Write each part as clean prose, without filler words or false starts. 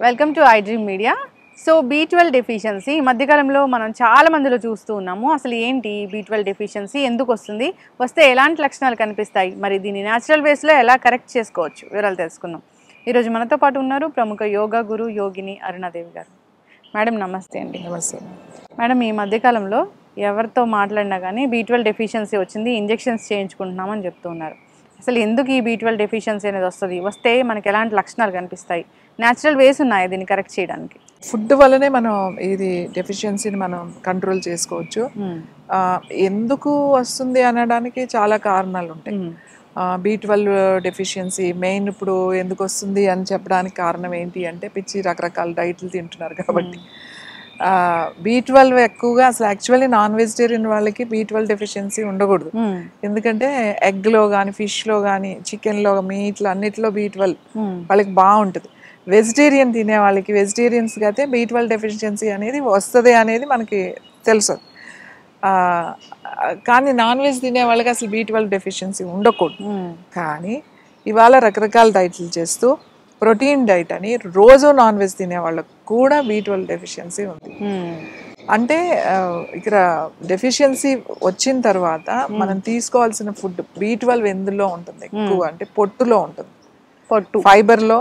Welcome to I dream media. So B12 deficiency ఈ మధ్యకాలంలో మనం చాలా మందిలో చూస్తూ ఉన్నాము. అసలు ఏంటి B12 డెఫిషియన్సీ, ఎందుకు వస్తుంది, వస్తే ఎలాంటి లక్షణాలు కనిపిస్తాయి, మరి దీన్ని న్యాచురల్ వేస్లో ఎలా కరెక్ట్ చేసుకోవచ్చు, వివరాలు తెలుసుకుందాం. ఈరోజు మనతో పాటు ఉన్నారు ప్రముఖ యోగా గురు యోగిని అరుణాదేవి గారు. మేడం నమస్తే అండి. నమస్తే మేడం, ఈ మధ్యకాలంలో ఎవరితో మాట్లాడినా కానీ B12 డెఫిషియన్సీ వచ్చింది, ఇంజెక్షన్స్ చేయించుకుంటున్నామని చెప్తూ ఉన్నారు. అసలు ఎందుకు ఈ B12 డెఫిషియన్సీ అనేది వస్తుంది, వస్తే మనకి ఎలాంటి లక్షణాలు కనిపిస్తాయి, న్యాచురల్ వేస్ ఉన్నాయి దీన్ని కరెక్ట్ చేయడానికి? ఫుడ్ వల్లనే మనం ఇది డెఫిషియన్సీని మనం కంట్రోల్ చేసుకోవచ్చు. ఎందుకు వస్తుంది అనడానికి చాలా కారణాలు ఉంటాయి. B12 డెఫిషియన్సీ మెయిన్ ఇప్పుడు ఎందుకు వస్తుంది అని చెప్పడానికి కారణం ఏంటి అంటే పిచ్చి రకరకాల డైట్లు తింటున్నారు కాబట్టి. B12 ఎక్కువగా అసలు యాక్చువల్లీ నాన్ వెజిటేరియన్ వాళ్ళకి B12 డెఫిషియన్సీ ఉండకూడదు. ఎందుకంటే ఎగ్లో కానీ ఫిష్లో కానీ చికెన్లో మీట్లో అన్నిట్లో B12 వాళ్ళకి బాగుంటుంది. వెజిటేరియన్ తినే వాళ్ళకి వెజిటేరియన్స్కి అయితే B12 డెఫిషియన్సీ అనేది వస్తుంది అనేది మనకి తెలుసు. కానీ నాన్ వెజ్ తినే వాళ్ళకి అసలు B12 డెఫిషియన్సీ ఉండకూడదు. కానీ ఇవాళ రకరకాల డైట్లు చేస్తూ ప్రోటీన్ డైట్ అని రోజు నాన్ వెజ్ తినే వాళ్ళకు కూడా B12 డెఫిషియన్సీ ఉంది. అంటే ఇక్కడ డెఫిషియన్సీ వచ్చిన తర్వాత మనం తీసుకోవాల్సిన ఫుడ్ B12 ఎందులో ఉంటుంది ఎక్కువ అంటే పొట్టులో ఉంటుంది, పొట్టు ఫైబర్లో.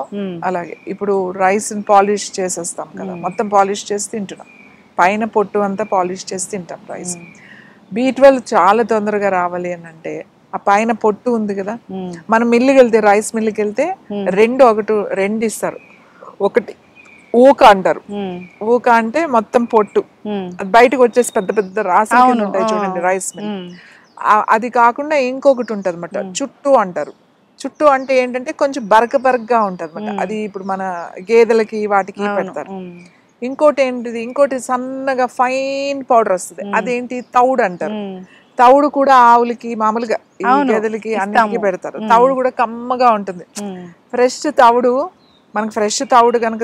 అలాగే ఇప్పుడు రైస్ పాలిష్ చేసేస్తాం కదా, మొత్తం పాలిష్ చేసి తింటున్నాం, పైన పొట్టు అంతా పాలిష్ చేసి తింటాం రైస్. B12 చాలా తొందరగా రావాలి అని అంటే ఆ పైన పొట్టు ఉంది కదా, మనం మిల్లుకి వెళ్తే రైస్ మిల్లుకి వెళ్తే రెండు ఇస్తారు. ఒకటి ఊక అంటారు, ఊక అంటే మొత్తం పొట్టు, అది బయటకు వచ్చేసి పెద్ద పెద్ద రాసాలు ఉంటాయి చూడండి రైస్ మిల్. అది కాకుండా ఇంకొకటి ఉంటుంది అన్నమాట, చుట్టూ అంటారు. చుట్టూ అంటే ఏంటంటే కొంచెం బరకగా ఉంటుంది అన్నమాట, అది ఇప్పుడు మన గేదెలకి వాటికి పెడతారు. ఇంకోటి ఏంటిది, ఇంకోటి సన్నగా ఫైన్ పౌడర్ వస్తుంది, అదేంటి తౌడు అంటారు. తౌడు కూడా ఆవులకి మామూలుగా గేదెలకి అన్నిటికీ పెడతారు. తౌడు కూడా కమ్మగా ఉంటుంది. ఫ్రెష్ తౌడు, మనకు ఫ్రెష్ తౌడు కనుక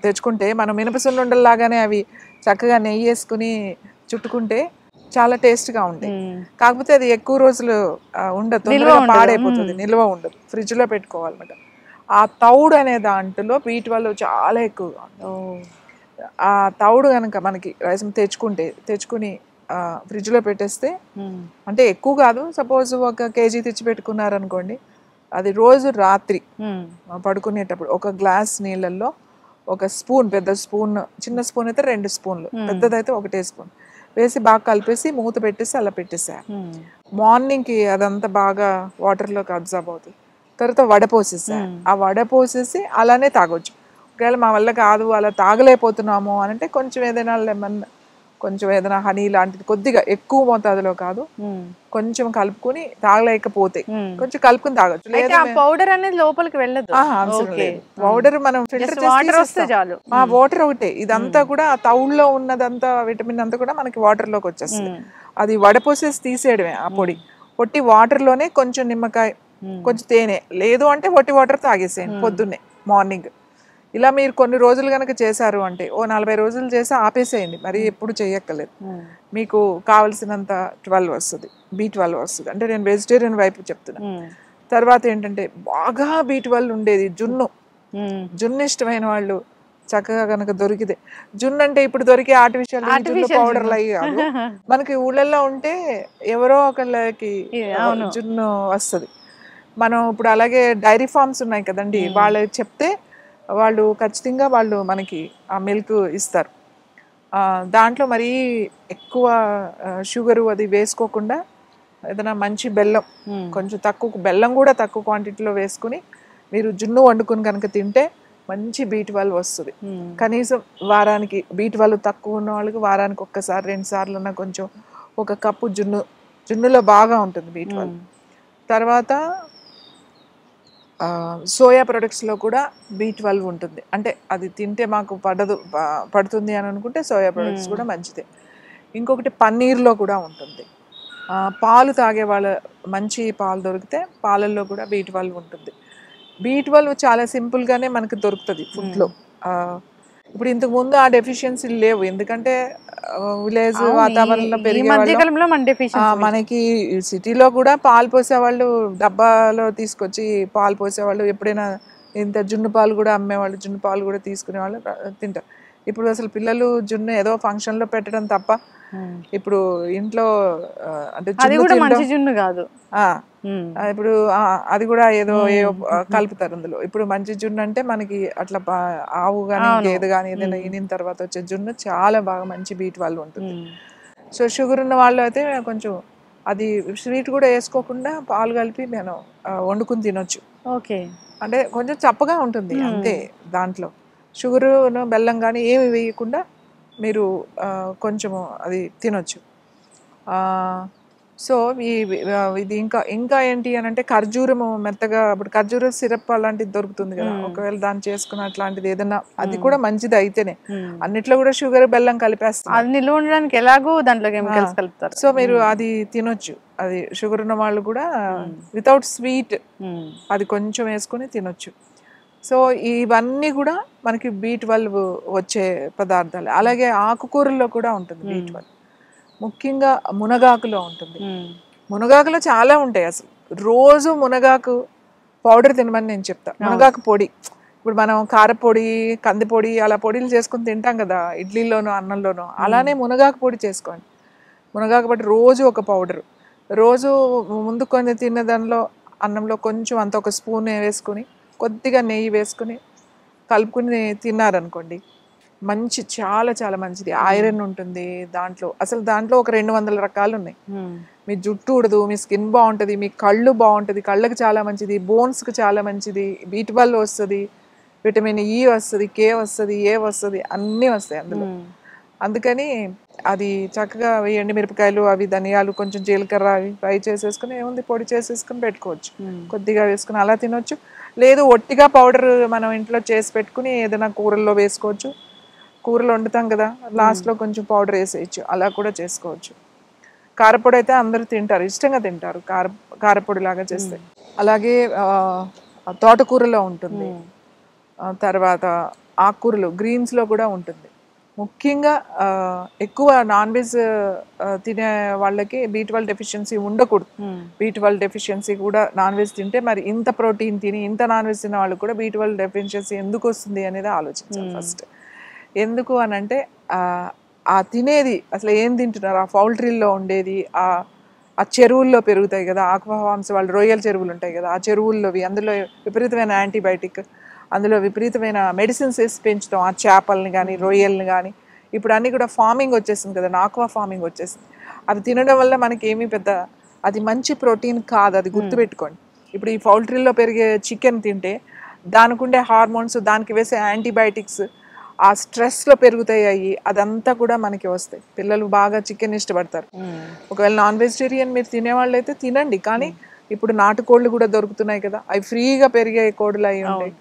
తెచ్చుకుంటే మనం మినపసున్నుండల్లాగానే అవి చక్కగా నెయ్యి వేసుకుని చుట్టుకుంటే చాలా టేస్ట్గా ఉంటాయి. కాకపోతే అది ఎక్కువ రోజులు ఉండదు, తొందరగా పాడైపోతుంది, నిల్వ ఉండదు, ఫ్రిడ్జ్లో పెట్టుకోవాలన్నమాట. ఆ తౌడు అనే దాంట్లో B12 చాలా ఎక్కువగా ఉంటుంది. ఆ తౌడు కనుక మనకి రైస్ తెచ్చుకుని ఫ్రిడ్జ్లో పెట్టేస్తే, అంటే ఎక్కువ కాదు, సపోజ్ 1 kg తెచ్చి పెట్టుకున్నారనుకోండి, అది రోజు రాత్రి పడుకునేటప్పుడు 1 గ్లాస్ నీళ్ళల్లో 1 స్పూన్, పెద్ద స్పూన్, చిన్న స్పూన్ అయితే 2 స్పూన్లు, పెద్దదైతే 1 స్పూన్ వేసి బాగా కలిపేసి మూత పెట్టేసి అలా పెట్టేసారు. మార్నింగ్కి అదంతా బాగా వాటర్లోకి అబ్జర్వ్ అవుతుంది. తర్వాత వడపోసేసారు, ఆ వడపోసేసి అలానే తాగొచ్చు. ఒకవేళ మా వల్ల కాదు, అలా తాగలేకపోతున్నాము అని అంటే కొంచెం ఏదైనా లెమన్, కొంచెం ఏదైనా హనీ లాంటిది కొద్దిగా, ఎక్కువ మోతాదులో కాదు, కొంచెం కలుపుకుని తాగలేకపోతే కొంచెం కలుపుకుని తాగొచ్చు. లేదా పౌడర్ అనేది లోపలికి వెళ్ళదు, పౌడర్ మనం ఫిల్టర్ చేస్తే చాలు. ఆ వాటర్ ఒకటే, ఇదంతా కూడా ఆ తౌడులో ఉన్నదంతా విటమిన్ అంతా కూడా మనకి వాటర్ లోకి వచ్చేస్తుంది. అది వడపోసేసి తీసేయడమే ఆ పొట్టి వాటర్ లోనే కొంచెం నిమ్మకాయ, కొంచెం తేనె, లేదు అంటే వట్టి వాటర్ తాగేసేయండి పొద్దున్నే మార్నింగ్. ఇలా మీరు కొన్ని రోజులు కనుక చేశారు అంటే 40 రోజులు చేసి ఆపేసేయండి, మరి ఎప్పుడు చేయక్కర్లేదు. మీకు కావలసినంత B12 వస్తుంది. అంటే నేను వెజిటేరియన్ వైపు చెప్తున్నా. తర్వాత ఏంటంటే బాగా B12 ఉండేది జున్ను ఇష్టమైన వాళ్ళు చక్కగా కనుక దొరికితే, జున్ను అంటే ఇప్పుడు దొరికే ఆర్టిఫిషియల్ పౌడర్లు అయ్యి కాదు, మనకి ఊళ్ళల్లో ఉంటే ఎవరో ఒకళ్ళకి జున్ను వస్తుంది. మనం ఇప్పుడు అలాగే డైరీ ఫార్మ్స్ ఉన్నాయి కదండి, వాళ్ళు చెప్తే వాళ్ళు ఖచ్చితంగా వాళ్ళు మనకి ఆ మిల్క్ ఇస్తారు. దాంట్లో మరీ ఎక్కువ షుగరు అది వేసుకోకుండా ఏదైనా మంచి బెల్లం, కొంచెం తక్కువ బెల్లం కూడా తక్కువ క్వాంటిటీలో వేసుకుని మీరు జున్ను వండుకుని కనుక తింటే మంచి B12 వస్తుంది. కనీసం వారానికి B12 తక్కువ ఉన్న వాళ్ళకి వారానికి 1-2 సార్లు ఉన్న కొంచెం 1 కప్పు జున్నులో బాగా ఉంటుంది B12. తర్వాత సోయా ప్రొడక్ట్స్లో కూడా B12 ఉంటుంది. అంటే అది తింటే మాకు పడుతుంది అని అనుకుంటే సోయా ప్రొడక్ట్స్ కూడా మంచిదే. ఇంకొకటి పన్నీర్లో కూడా ఉంటుంది. పాలు తాగే వాళ్ళ మంచి పాలు దొరికితే పాలల్లో కూడా B12 ఉంటుంది. B12 చాలా సింపుల్గానే మనకు దొరుకుతుంది ఫుడ్లో. ఇప్పుడు ఇంతకు ముందు ఆ డెఫిషియన్సీ లేవు, ఎందుకంటే విలేజ్ వాతావరణంలో పెరిగే మనకి సిటీలో కూడా పాలు పోసేవాళ్ళు, డబ్బాలో తీసుకొచ్చి పాలు పోసేవాళ్ళు. ఎప్పుడైనా ఇంత జున్ను పాలు కూడా అమ్మేవాళ్ళు, జున్ను పాలు కూడా తీసుకునే వాళ్ళు తింటారు. ఇప్పుడు అసలు పిల్లలు జున్ను ఏదో ఫంక్షన్లో పెట్టడం తప్ప ఇప్పుడు ఇంట్లో అంటే అది కూడా మంచి జున్ను కాదు. ఇప్పుడు అది కూడా ఏదో కలుపుతారు అందులో. ఇప్పుడు మంచి జున్ను అంటే మనకి అట్లా ఆవు కానీ గేదె కానీ ఏదైనా ఈనిన తర్వాత వచ్చే జున్ను చాలా బాగా మంచి B12 ఉంటుంది. సో షుగర్ ఉన్న వాళ్ళు అయితే కొంచెం అది స్వీట్ కూడా వేసుకోకుండా పాలు కలిపి నేను వండుకుని తినొచ్చు. ఓకే, అంటే కొంచెం చప్పగా ఉంటుంది అంతే. దాంట్లో షుగరు బెల్లం కానీ ఏమి వేయకుండా మీరు కొంచెము అది తినొచ్చు. సో ఇది ఇంకా ఏంటి అని అంటే ఖర్జూరము మెత్తగా, ఇప్పుడు ఖర్జూర సిరప్ అలాంటిది దొరుకుతుంది కదా, ఒకవేళ దాన్ని చేసుకున్న అట్లాంటిది ఏదైనా అది కూడా మంచిది అయితేనే. అన్నిట్లో కూడా షుగర్ బెల్లం కలిపేస్తారు, అది నిల్వ ఉండడానికి ఎలాగో దాంట్లో కెమికల్స్ కలుపుతారు. సో మీరు అది తినొచ్చు. అది షుగర్ ఉన్న వాళ్ళు కూడా వితౌట్ స్వీట్ అది కొంచెం వేసుకుని తినొచ్చు. సో ఇవన్నీ కూడా మనకి B12 వచ్చే పదార్థాలు. అలాగే ఆకుకూరల్లో కూడా ఉంటుంది B12, ముఖ్యంగా మునగాకులో ఉంటుంది. మునగాకులో చాలా ఉంటాయి. అసలు రోజు మునగాకు పౌడర్ తినమని నేను చెప్తా. మునగాకు పొడి, ఇప్పుడు మనం కారపొడి, కందిపొడి అలా పొడిలు చేసుకుని తింటాం కదా ఇడ్లీలోనో అన్నంలోనో, అలానే మునగాకు పొడి చేసుకోండి. మునగాకు పొడి రోజు ఒక పౌడరు, రోజు ముందు కొన్ని తిన్న దానిలో అన్నంలో కొంచెం అంత ఒక స్పూన్ వేసుకుని కొద్దిగా నెయ్యి వేసుకుని కలుపుకుని తిన్నారనుకోండి, మంచి చాలా చాలా మంచిది. ఐరన్ ఉంటుంది దాంట్లో. అసలు దాంట్లో ఒక 200 రకాలు ఉన్నాయి. మీ జుట్టు ఉడదు, మీ స్కిన్ బాగుంటుంది, మీ కళ్ళు బాగుంటుంది, కళ్ళకి చాలా మంచిది, బోన్స్కి చాలా మంచిది, B12 వస్తుంది, విటమిన్ E వస్తుంది, K వస్తుంది, A వస్తుంది, అన్నీ వస్తాయి అందులో. అందుకని అది చక్కగా ఎండు మిరపకాయలు అవి ధనియాలు కొంచెం జీలకర్ర అవి ఫ్రై చేసేసుకుని ఏముంది పొడి చేసేసుకుని పెట్టుకోవచ్చు, కొద్దిగా వేసుకుని అలా తినొచ్చు. లేదు ఒట్టిగా పౌడర్ మనం ఇంట్లో చేసి పెట్టుకుని ఏదైనా కూరల్లో వేసుకోవచ్చు. కూరలు వండుతాం కదా లాస్ట్లో కొంచెం పౌడర్ వేసేయచ్చు, అలా కూడా చేసుకోవచ్చు. కారపొడి అయితే అందరూ తింటారు, ఇష్టంగా తింటారు కారపొడి లాగా చేస్తే. అలాగే తోటకూరలో ఉంటుంది, తర్వాత ఆకుకూరలు గ్రీన్స్లో కూడా ఉంటుంది. ముఖ్యంగా ఎక్కువ నాన్ వెజ్ తినే వాళ్ళకి B12 డెఫిషియన్సీ ఉండకూడదు. B12 డెఫిషియన్సీ కూడా నాన్ వెజ్ తింటే, మరి ఇంత ప్రోటీన్ తిని ఇంత నాన్ వెజ్ తినే వాళ్ళకి కూడా B12 డెఫిషియన్సీ ఎందుకు వస్తుంది అనేది ఆలోచించాలి ఫస్ట్. ఎందుకు అని అంటే ఆ తినేది అసలు ఏం తింటున్నారు, ఆ పౌల్ట్రీల్లో ఉండేది, ఆ చెరువుల్లో పెరుగుతాయి కదా ఆక్వా ఫార్మ్స్ వాళ్ళు, రొయ్యల చెరువులు ఉంటాయి కదా ఆ చెరువుల్లోవి, అందులో విపరీతమైన యాంటీబయాటిక్, అందులో విపరీతమైన మెడిసిన్స్ వేసి పెంచుతాం ఆ చేపల్ని కానీ రొయ్యల్ని కానీ. ఇప్పుడు అన్నీ కూడా ఫార్మింగ్ వచ్చేసింది కదా, ఆక్వా ఫార్మింగ్ వచ్చేసింది. అవి తినడం వల్ల మనకి ఏమీ పెద్ద అది మంచి ప్రోటీన్ కాదు, అది గుర్తుపెట్టుకోండి. ఇప్పుడు ఈ పౌల్ట్రీల్లో పెరిగే చికెన్ తింటే దానికి ఉండే హార్మోన్స్, దానికి వేసే యాంటీబయాటిక్స్, ఆ స్ట్రెస్లో పెరుగుతాయి, అదంతా కూడా మనకి వస్తాయి. పిల్లలు బాగా చికెన్ ఇష్టపడతారు. ఒకవేళ నాన్ వెజిటేరియన్ మీరు తినేవాళ్ళు అయితే తినండి, కానీ ఇప్పుడు నాటుకోళ్ళు కూడా దొరుకుతున్నాయి కదా, అవి ఫ్రీగా పెరిగే కోళ్ళు అవి ఉంటాయి.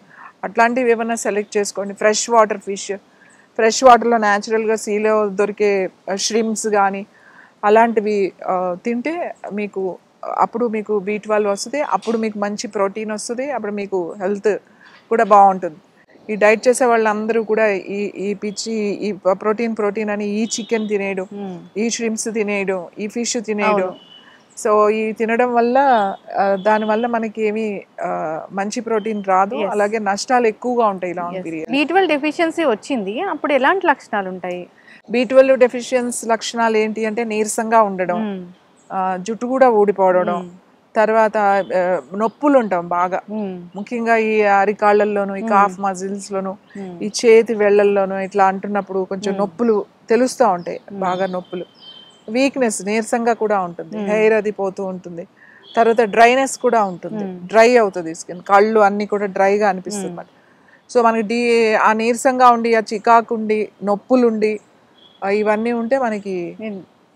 అట్లాంటివి ఏమైనా సెలెక్ట్ చేసుకోండి. ఫ్రెష్ వాటర్ ఫిష్, ఫ్రెష్ వాటర్లో న్యాచురల్గా సీలో దొరికే ష్రిమ్స్ కానీ అలాంటివి తింటే మీకు అప్పుడు మీకు B12 వస్తుంది, అప్పుడు మీకు మంచి ప్రోటీన్ వస్తుంది, అప్పుడు మీకు హెల్త్ కూడా బాగుంటుంది. ఈ డైట్ చేసే వాళ్ళందరూ కూడా ఈ పిచ్చి ఈ ప్రోటీన్ అని ఈ చికెన్ తినేయడం, ఈ ష్రిమ్స్ తినేయడం, ఈ ఫిష్ తినేయడం. సో ఈ తినడం వల్ల దానివల్ల మనకి ఏమి మంచి ప్రోటీన్ రాదు, అలాగే నష్టాలు ఎక్కువగా ఉంటాయి లాంగ్ పీరియడ్. B12 డెఫిషియన్సీ వచ్చింది అప్పుడు ఎలాంటి లక్షణాలు ఉంటాయి? B12 డెఫిషియన్సీ లక్షణాలు ఏంటి అంటే నీరసంగా ఉండడం, జుట్టు కూడా ఊడిపోవడం, తర్వాత నొప్పులు ఉంటాం బాగా, ముఖ్యంగా ఈ అరికాళ్ళల్లోనూ, ఈ కాఫ్ మజిల్స్ లోను, ఈ చేతి వేళ్ళల్లోనూ ఇట్లా అంటున్నప్పుడు కొంచెం నొప్పులు తెలుస్తూ ఉంటాయి, బాగా నొప్పులు. వీక్నెస్, నీరసంగా కూడా ఉంటుంది, హెయిర్ అది పోతూ ఉంటుంది. తర్వాత డ్రైనెస్ కూడా ఉంటుంది, డ్రై అవుతుంది స్కిన్, కళ్ళు అన్నీ కూడా డ్రైగా అనిపిస్తుంది అన్నమాట. సో మనకి ఆ నీరసంగా ఉండి, ఆ చికాకుండి, నొప్పులుండి ఇవన్నీ ఉంటే మనకి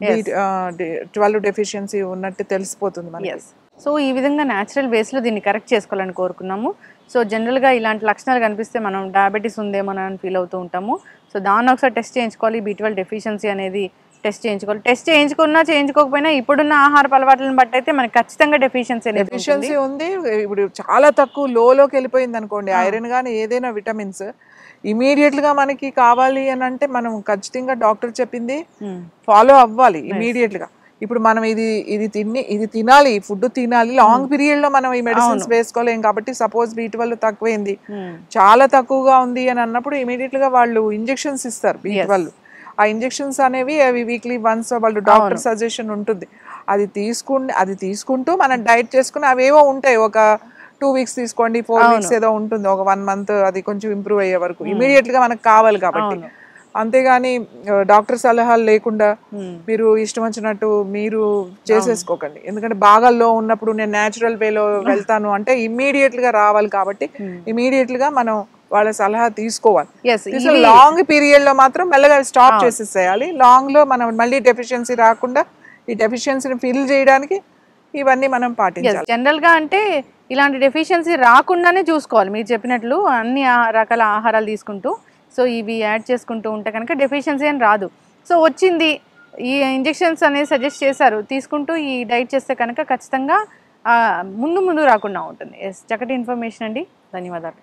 B12 డెఫిషియన్సీ ఉన్నట్టు తెలిసిపోతుంది మనకి. సో ఈ విధంగా న్యాచురల్ వేస్లో దీన్ని కరెక్ట్ చేసుకోవాలని కోరుకున్నాము. సో జనరల్గా ఇలాంటి లక్షణాలు కనిపిస్తే మనం డయాబెటీస్ ఉందేమో అని ఫీల్ అవుతూ ఉంటాము. సో దాన్ని ఒకసారి టెస్ట్ చేయించుకోవాలి, B12 డెఫిషియన్సీ అనేది టెస్ట్ చేయించుకోవాలి. టెస్ట్ చేయించుకున్నా చేయించుకోకపోయినా ఇప్పుడున్న ఆహార అలవాట్లను బట్టి అయితే మనకి ఖచ్చితంగా డెఫిషియన్సీ ఉంది. ఇప్పుడు చాలా తక్కువ లోకి వెళ్ళిపోయింది అనుకోండి ఐరన్ కానీ ఏదైనా విటమిన్స్, ఇమీడియట్గా మనకి కావాలి అని అంటే మనం ఖచ్చితంగా డాక్టర్ చెప్పింది ఫాలో అవ్వాలి ఇమీడియట్గా. ఇప్పుడు మనం ఇది తినాలి, ఫుడ్ తినాలి, లాంగ్ పీరియడ్ లో మనం ఈ మెడిసిన్స్ వేసుకోలేం కాబట్టి సపోజ్ B12 తక్కువైంది, చాలా తక్కువగా ఉంది అని అన్నప్పుడు ఇమీడియట్ గా వాళ్ళు ఇంజెక్షన్స్ ఇస్తారు B12. ఆ ఇంజెక్షన్స్ అనేవి అవి వీక్లీ వన్స్ వాళ్ళు డాక్టర్ సజెషన్ ఉంటుంది, అది తీసుకుంటూ మనం డైట్ చేసుకుని అవేవో ఉంటాయి, ఒక 2 weeks తీసుకోండి, 4 weeks ఏదో ఉంటుంది, ఒక 1 month అది కొంచెం ఇంప్రూవ్ అయ్యే వరకు ఇమీడియట్ గా మనకు కావాలి కాబట్టి. అంతేగాని డాక్టర్ సలహాలు లేకుండా మీరు ఇష్టం వచ్చినట్టు మీరు చేసేసుకోకండి. ఎందుకంటే బాగా లో ఉన్నప్పుడు నేను న్యాచురల్ వేలో వెళ్తాను అంటే ఇమ్మీడియట్ గా రావాలి కాబట్టి ఇమీడియట్ గా మనం వాళ్ళ సలహా తీసుకోవాలి. లాంగ్ పీరియడ్ లో మాత్రం మెల్లగా స్టాప్ చేసేసేయాలి. లాంగ్ లో మనం మళ్ళీ డెఫిషియన్సీ రాకుండా ఈ డెఫిషియన్సీని ఫిల్ చేయడానికి ఇవన్నీ మనం పాటించాలి. జనరల్ గా అంటే ఇలాంటి డెఫిషియన్సీ రాకుండానే చూసుకోవాలి మీరు చెప్పినట్లు, అన్ని రకాల ఆహారాలు తీసుకుంటూ. సో ఇవి యాడ్ చేసుకుంటూ ఉంటే కనుక డెఫిషియన్సీ అని రాదు. సో వచ్చింది, ఈ ఇంజెక్షన్స్ అనేది సజెస్ట్ చేశారు, తీసుకుంటూ ఈ డైట్ చేస్తే కనుక ఖచ్చితంగా ముందు రాకుండా ఉంటుంది. చక్కటి ఇన్ఫర్మేషన్ అండి, ధన్యవాదాలు.